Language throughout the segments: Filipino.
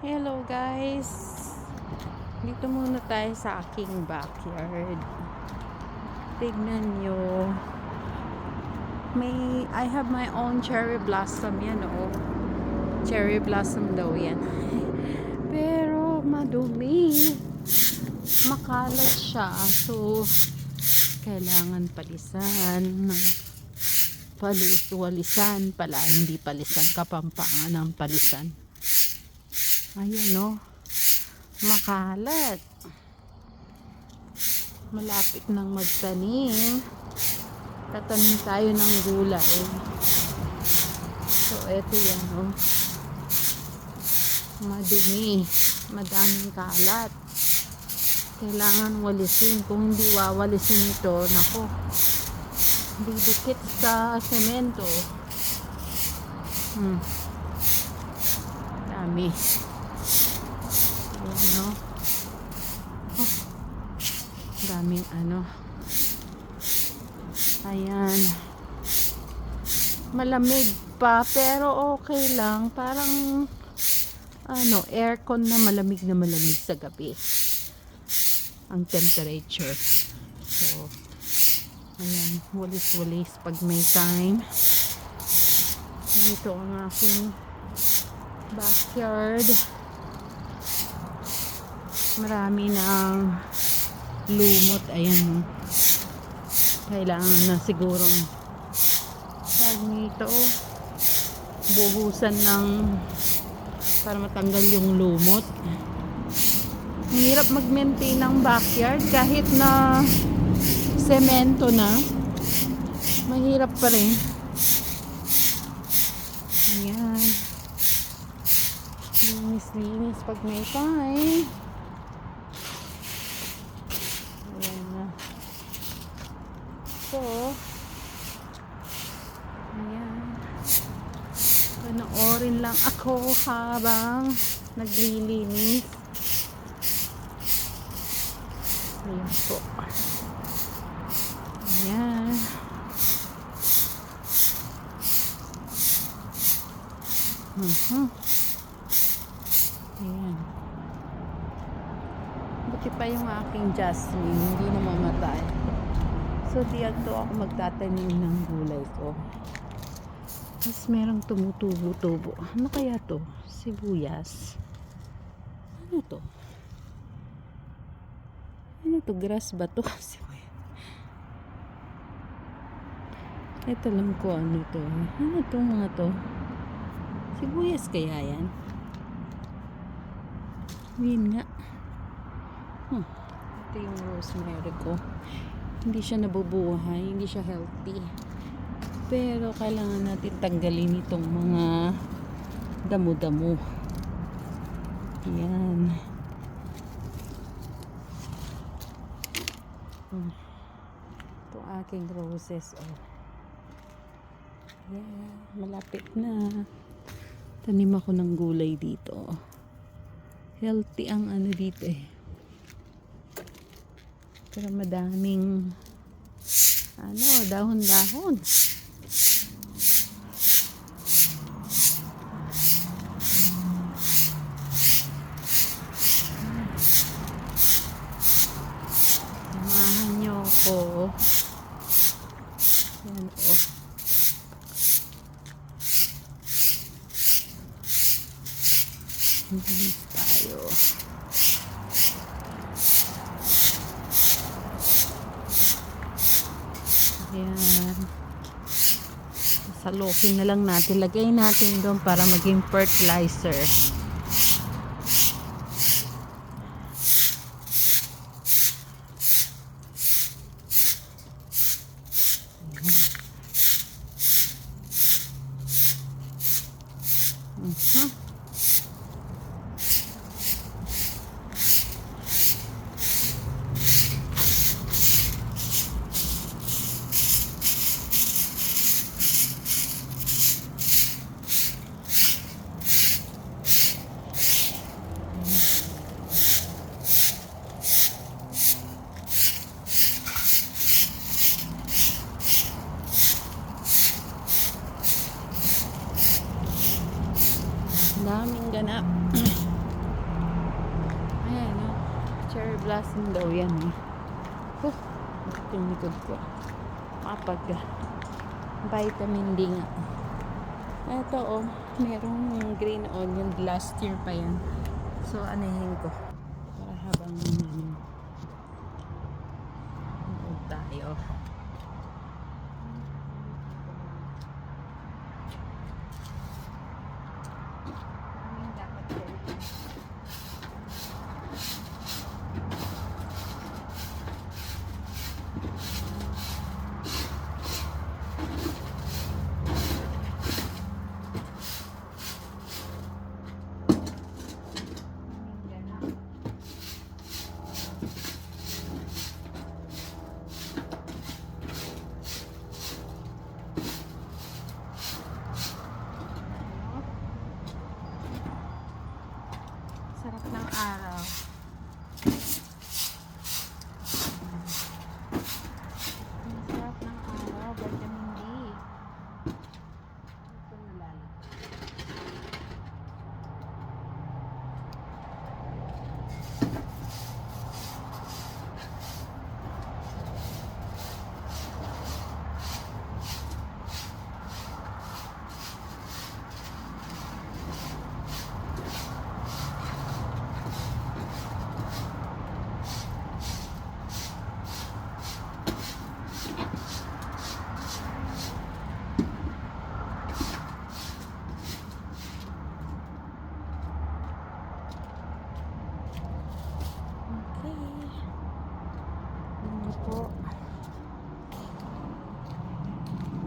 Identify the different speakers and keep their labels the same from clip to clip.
Speaker 1: Hello guys, dito muna tayo sa aking backyard. Tignan nyo, I have my own cherry blossom. Yan oh, cherry blossom daw yan. Pero madumi, makalat siya, so kailangan palisan. Walisan pala, hindi palisan, kapampangan ng palisan. Ayan o, makalat. Malapit nang magtanim. Tatanim tayo ng gulay. So eto yan o, madumi, madaming kalat. Kailangan walisin. Kung hindi wawalisin ito, nako, didikit sa semento. Dami. Ayan, no? Oh, daming ano. Ayan. Malamig pa, pero okay lang. Parang ano, aircon na malamig sa gabi. Ang temperature. So, ayan, walis-walis pag may time. Ito ang aking backyard. Marami ng lumot. Ayan, kailangan na sigurong nito buhusan ng para matanggal yung lumot. Mahirap mag-maintain ng backyard kahit na semento na, mahirap pa rin. Ayan, linis pag may time. Ayan na. So ayan, panoorin lang ako habang naglilinis. Ayan po. Ayan. Ayan. Buti pa yung aking jasmine, hindi na mamatay. So dito ako magtatanim ng gulay ko. Tapos merong tumutubo-tubo. Ano kaya to? Sibuyas. Ano to? Ano to? Grass ba to? Sibuyas. Ito lang ko ano to. Ano to mga to? Sibuyas kaya yan? Yun nga. Ito yung rosemary ko. Hindi siya nabubuhay, hindi siya healthy. Pero kailangan natin tanggalin itong mga damo-damo. Yan. Itong aking roses. Oh. Yeah, malapit na. Tanim ako ng gulay dito. Healthy ang ano dito eh. Pero madaming ano, dahon-dahon. Samahan niyo ko. Yan o. Linis tayo. Ayan. Salukin na lang natin. Lagay natin doon para maging fertilizer. Daming ganap. blossom daw yan eh. Huh, yung likod ko. Kapag vitamin D nga. Ito oh, merong green onion. Last year pa yan. So, anahin ko. Para habang tayo. Sarap ng araw. Sarap ng araw. Vitamin D. Ito nalala. Po.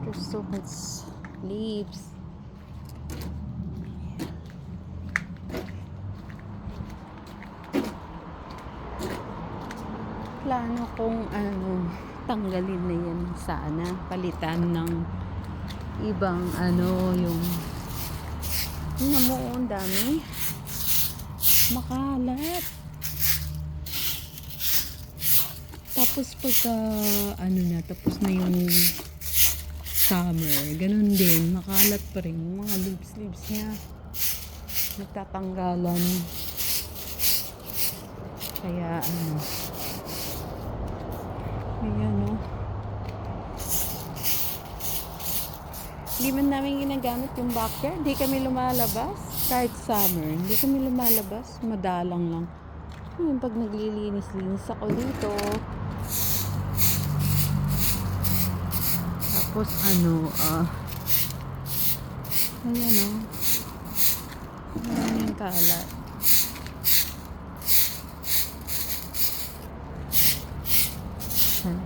Speaker 1: There's so much leaves. Plano kong tanggalin na yan sana. Palitan ng ibang yung mo, ang dami. Makalat. Tapos pagka tapos na yung summer, ganun din, makalat pa rin yung mga leaves niya. Nagtatanggalan. Kaya ayan hindi man namin ginagamit yung backyard. Hindi kami lumalabas. Kahit summer, hindi kami lumalabas. Madalang lang. Yung pag naglilinis-linis ako dito. Tapos ayan maraming kalat. Ayan.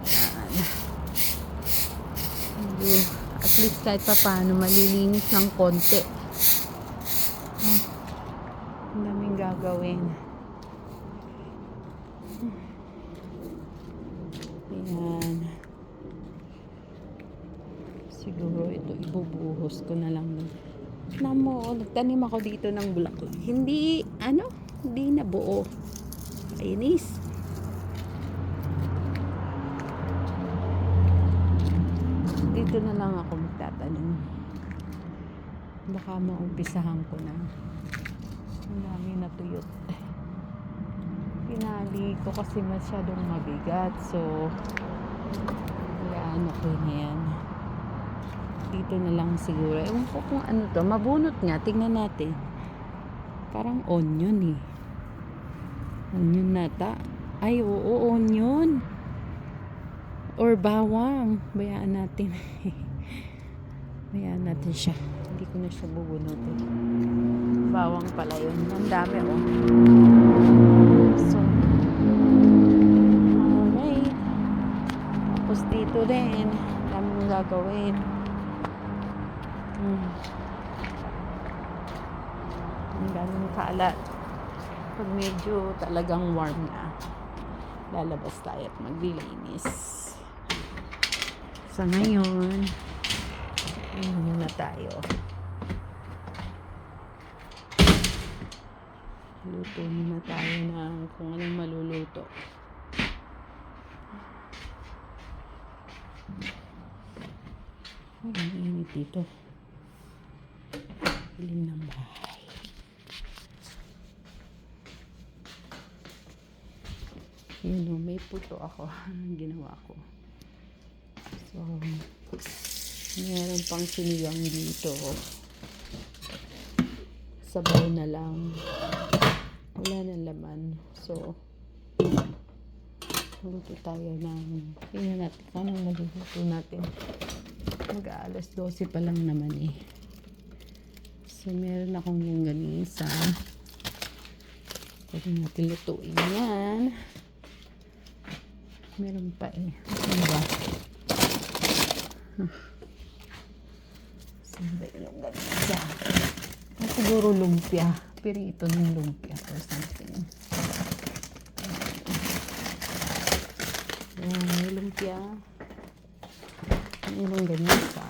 Speaker 1: At least kahit pa paano malilinis ng konti. Ang daming gagawin. Ayan. Siguro ito ibubuhos ko na lang. Nagtanim ako dito ng bulaklak. Hindi nabuo. Kainis. Dito na lang ako magtatanim. Baka maumpisahan ko na. Ang dami natuyot. Pinali ko kasi masyadong mabigat. So, ko na yan. Dito na lang siguro. Ewan ko kung ano to. Mabunot nga. Tingnan natin. Parang onion eh. Onion nata. Ay, oo, onion. Or bawang. Bayaan natin. Bayaan natin siya. Hindi ko na siya bubunutin. Bawang pala yun. Ang dami oh. So, alright. Tapos dito din. Daming gagawin. Ang daming kalat. Pag medyo talagang warm na, lalabas tayo at maglilinis. Sa ngayon, muna tayo. Luto muna tayo ng kung anong maluluto. Ang init dito. Dilim ng bahay. Yun o, may puto ako. Ginawa ko. So, meron pang sinigang dito. Sabaw na lang. Wala nang laman. So, luto tayo ng, tingnan natin kung anong maluluto natin. Mag-aalas 12 pa lang naman eh. So, meron akong yung ganisa. Pwede natin lutuin yan. Meron pa eh. Ano ba? Saan ba yung ganisa? Siguro lumpia. Pirito ng lumpia or something. May lumpia. May ganisa.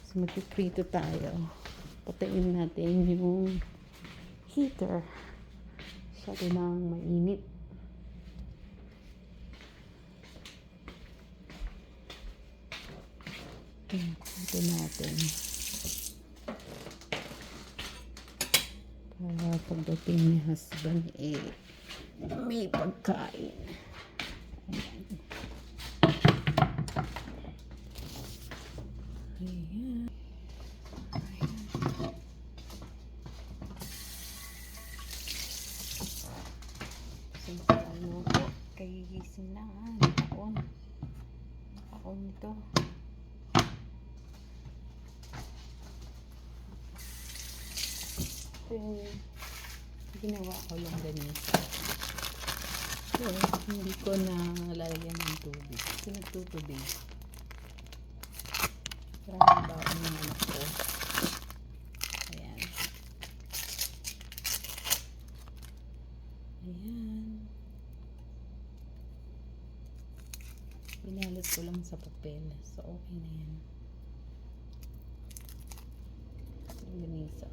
Speaker 1: So, magpiprito tayo. Patayin natin yung heater. Masyado nang mainit. Ito natin. Para pagdating ni husband, may pagkain. Ayan. Ayan. Simpan mo po. Kagigising na nga. Nakaon. Nakaon ito. Ito yung ginawa ko lang ganito. So, hindi ko na lalagyan ng tubig. Pinagtutubig. Parang baon yung anak ko. Ayan. Ayan. Pinalot ko lang sa papel. So, okay na yan. Ganisa.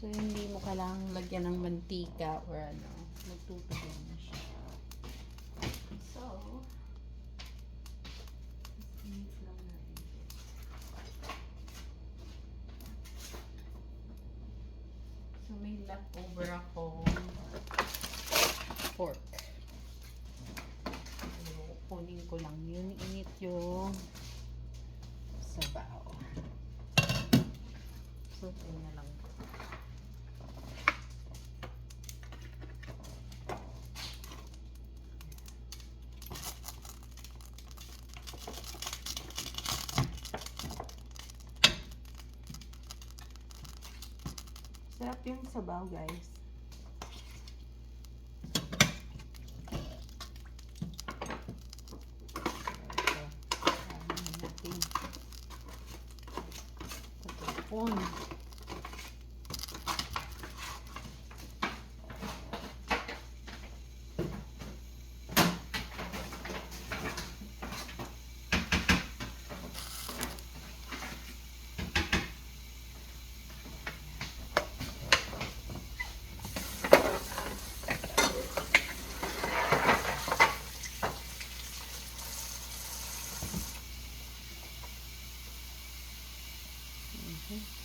Speaker 1: So, hindi mo kailangang lagyan ng mantika or ano. Magtutubig na siya. So, mix lang natin. So, may leftover akong pork. So, kunin ko lang yun. Init yung sabaw. So, ito na lang ko. Sarap yung sabaw, guys. Patapon. Okay.